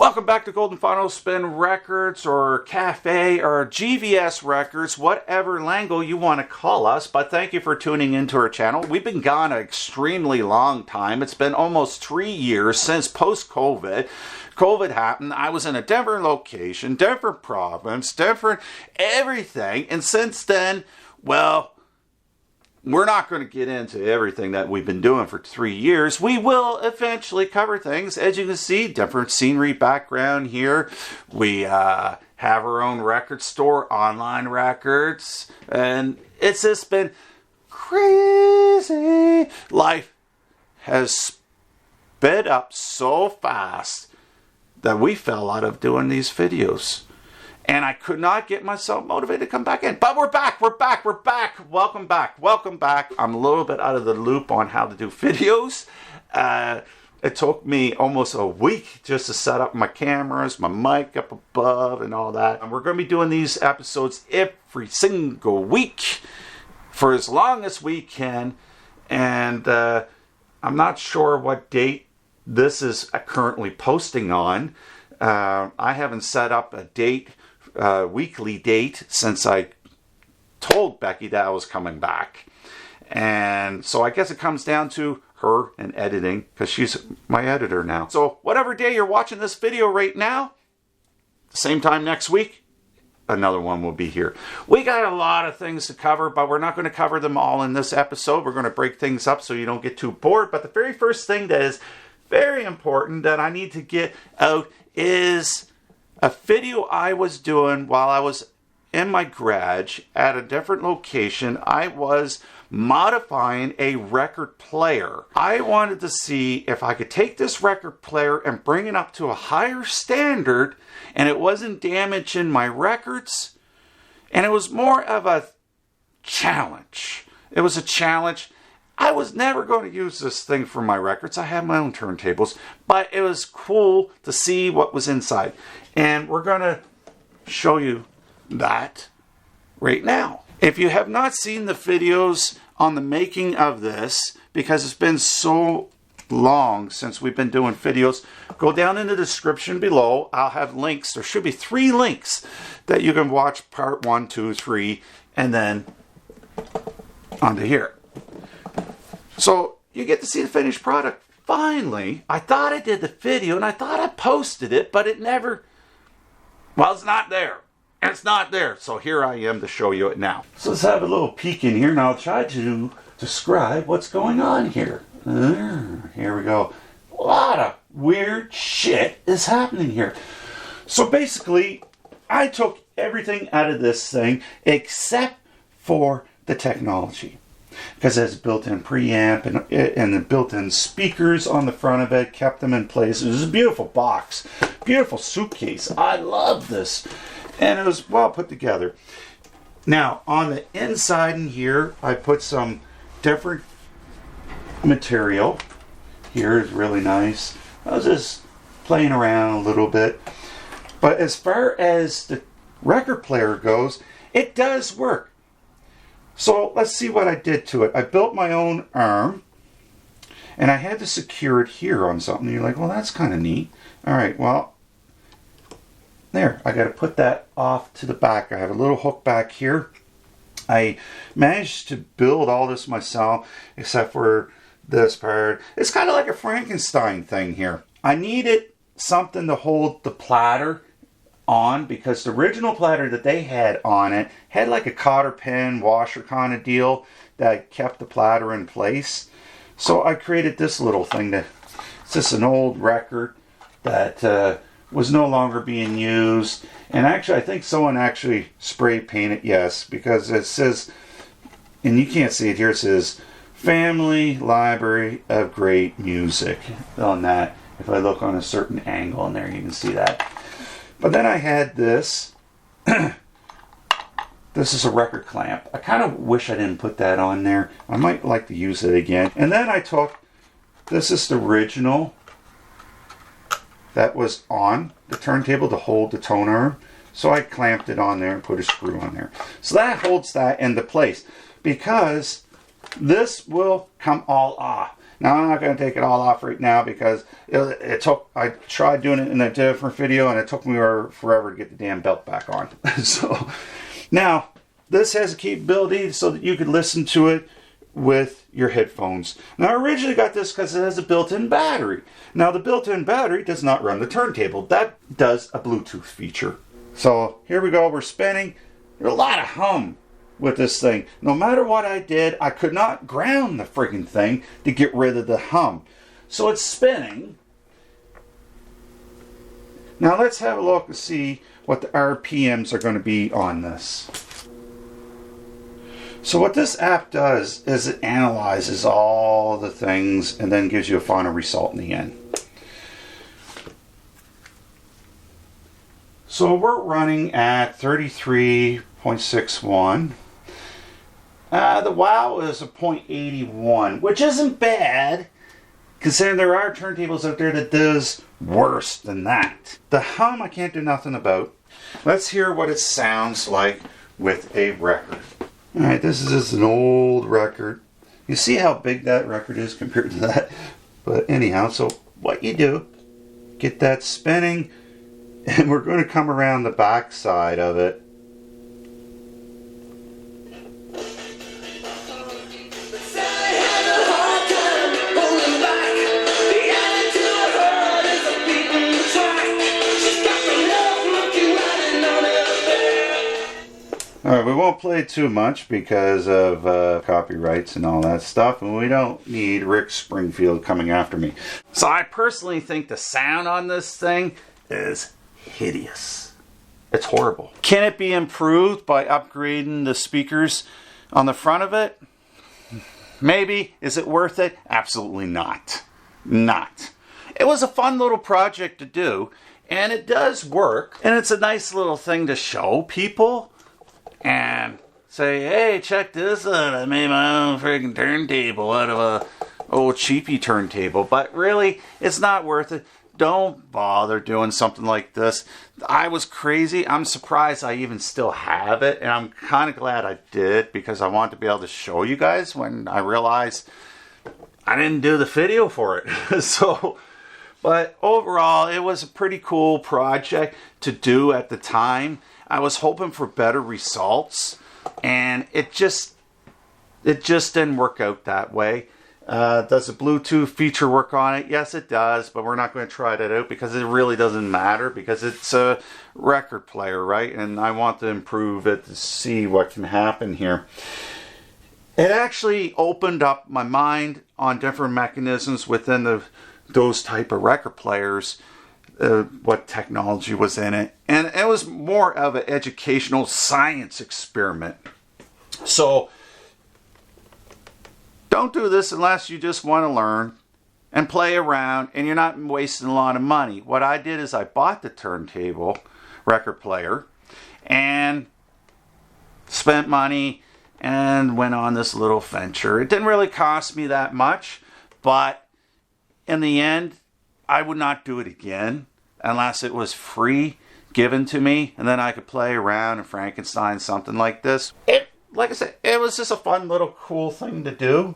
Welcome back to VinylSpin Records or Cafe or GVS Records, whatever lingo you want to call us, but thank you for tuning into our channel. We've been gone an extremely long time. It's been almost 3 years since post-COVID. COVID happened. I was in a different location, different province, different everything, and since then, well, we're not going to get into everything that we've been doing for 3 years. We will eventually cover things. As you can see, different scenery background here. We have our own record store, online records. And it's just been crazy. Life has sped up so fast that we fell out of doing these videos. And I could not get myself motivated to come back in. But we're back. Welcome back. I'm a little bit out of the loop on how to do videos. It took me almost a week just to set up my cameras, my mic up above and all that. And we're going to be doing these episodes every single week for as long as we can. And I'm not sure what date this is currently posting on. I haven't set up a date. Weekly date since I told Becky that I was coming back. And so I guess it comes down to her and editing, because she's my editor now. So whatever day you're watching this video right now, the same time next week, another one will be here. We got a lot of things to cover, but we're not going to cover them all in this episode. We're going to break things up so you don't get too bored. But the very first thing that is very important that I need to get out is a video I was doing while I was in my garage at a different location. I was modifying a record player. I wanted to see if I could take this record player and bring it up to a higher standard and it wasn't damaging my records. And it was more of a challenge. It was a challenge. I was never going to use this thing for my records. I have my own turntables, but it was cool to see what was inside. And we're going to show you that right now. If you have not seen the videos on the making of this, because it's been so long since we've been doing videos, go down in the description below. I'll have links. There should be 3 links that you can watch part 1, 2, 3, and then onto here. So you get to see the finished product. Finally, I thought I did the video and I thought I posted it, but it never, well, it's not there. It's not there. So here I am to show you it now. So let's have a little peek in here and I'll try to describe what's going on here. Here we go. A lot of weird shit is happening here. So basically, I took everything out of this thing except for the technology. Because it has built-in preamp and the built-in speakers on the front of it, kept them in place. It was a beautiful box, beautiful suitcase. I love this. And it was well put together. Now, on the inside in here, I put some different material. Here is really nice. I was just playing around a little bit. But as far as the record player goes, it does work. So let's see what I did to it. I built my own arm, and I had to secure it here on something. You're like, well, that's kind of neat. All right, well, there. I got to put that off to the back. I have a little hook back here. I managed to build all this myself, except for this part. It's kind of like a Frankenstein thing here. I needed something to hold the platter on, because the original platter that they had on it had like a cotter pin washer kind of deal that kept the platter in place. So I created this little thing that it's just an old record that was no longer being used. And actually, I think someone actually spray painted, yes, because it says, and you can't see it here, it says Family Library of Great Music on that. If I look on a certain angle in there, you can see that. But then I had this. This is a record clamp. I kind of wish I didn't put that on there. I might like to use it again. And then I took, this is the original that was on the turntable to hold the tone arm. So I clamped it on there and put a screw on there. So that holds that into place, because this will come all off. Now I'm not going to take it all off right now because I tried doing it in a different video and it took me forever to get the damn belt back on. So now this has a capability so that you can listen to it with your headphones. Now I originally got this because it has a built-in battery. Now the built-in battery does not run the turntable. That does a Bluetooth feature. So here we go, we're spinning. There's a lot of hum with this thing. No matter what I did, I could not ground the freaking thing to get rid of the hum. So it's spinning. Now let's have a look and see what the RPMs are going to be on this. So what this app does is it analyzes all the things and then gives you a final result in the end. So we're running at 33.61. The WOW is a 0.81, which isn't bad, considering there are turntables out there that does worse than that. The hum I can't do nothing about. Let's hear what it sounds like with a record. Alright, this is just an old record. You see how big that record is compared to that? But anyhow, so what you do, get that spinning, and we're going to come around the back side of it. Alright, we won't play too much because of copyrights and all that stuff, and we don't need Rick Springfield coming after me. So I personally think the sound on this thing is hideous. It's horrible. Can it be improved by upgrading the speakers on the front of it? Maybe. Is it worth it? Absolutely not. Not. It was a fun little project to do, and it does work, and it's a nice little thing to show people. And say, hey, check this out. I made my own freaking turntable out of a old cheapy turntable. But really, it's not worth it. Don't bother doing something like this. I was crazy. I'm surprised I even still have it. And I'm kind of glad I did because I want to be able to show you guys when I realized I didn't do the video for it. But overall, it was a pretty cool project to do at the time. I was hoping for better results, and it just didn't work out that way. Does the Bluetooth feature work on it? Yes, it does, but we're not going to try that out because it really doesn't matter because it's a record player, right? And I want to improve it to see what can happen here. It actually opened up my mind on different mechanisms within those type of record players. What technology was in it, and it was more of an educational science experiment. So don't do this unless you just want to learn and play around and you're not wasting a lot of money. What I did is I bought the turntable record player and spent money and went on this little venture. It didn't really cost me that much, but in the end I would not do it again unless it was free given to me and then I could play around and Frankenstein something like this. Like I said, it was just a fun little cool thing to do.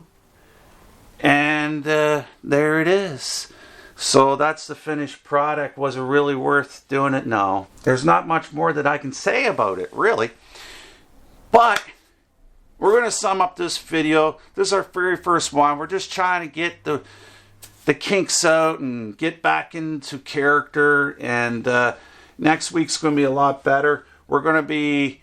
And there it is. So that's the finished product. Was it really worth doing it? No. There's not much more that I can say about it, really. But we're going to sum up this video. This is our very first one. We're just trying to get the kinks out and get back into character, and next week's going to be a lot better. We're going to be,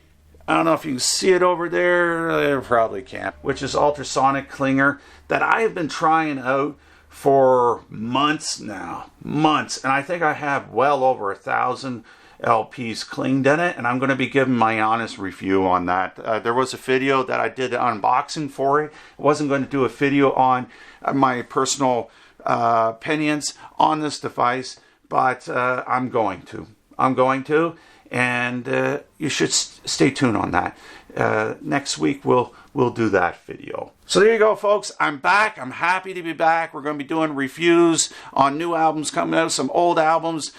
I don't know if you can see it over there, you probably can't, which is ultrasonic clinger that I have been trying out for months now, and I think I have well over 1,000 LPs cleaned in it, and I'm going to be giving my honest review on that. There was a video that I did an unboxing for it. I wasn't going to do a video on my personal opinions on this device, but I'm going to, and you should stay tuned on that. next week we'll do that video. So there you go, folks. I'm back. I'm happy to be back. We're going to be doing reviews on new albums coming out, some old albums,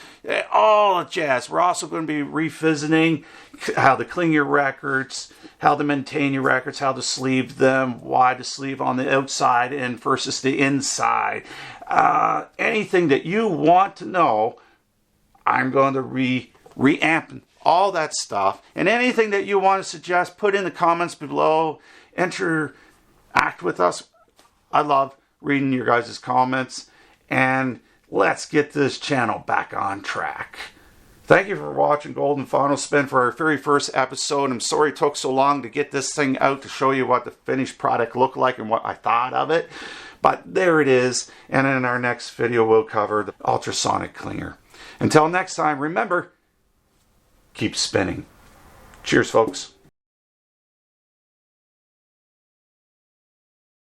all jazz. We're also going to be revisiting how to clean your records, how to maintain your records, how to sleeve them, why to sleeve on the outside and versus the inside. Anything that you want to know, I'm going to reamp all that stuff. And anything that you want to suggest, put in the comments below. Interact with us. I love reading your guys' comments. And let's get this channel back on track. Thank you for watching Golden Final Spin for our very first episode. I'm sorry it took so long to get this thing out to show you what the finished product looked like and what I thought of it. But there it is. And in our next video, we'll cover the ultrasonic cleaner. Until next time, remember, keep spinning. Cheers, folks.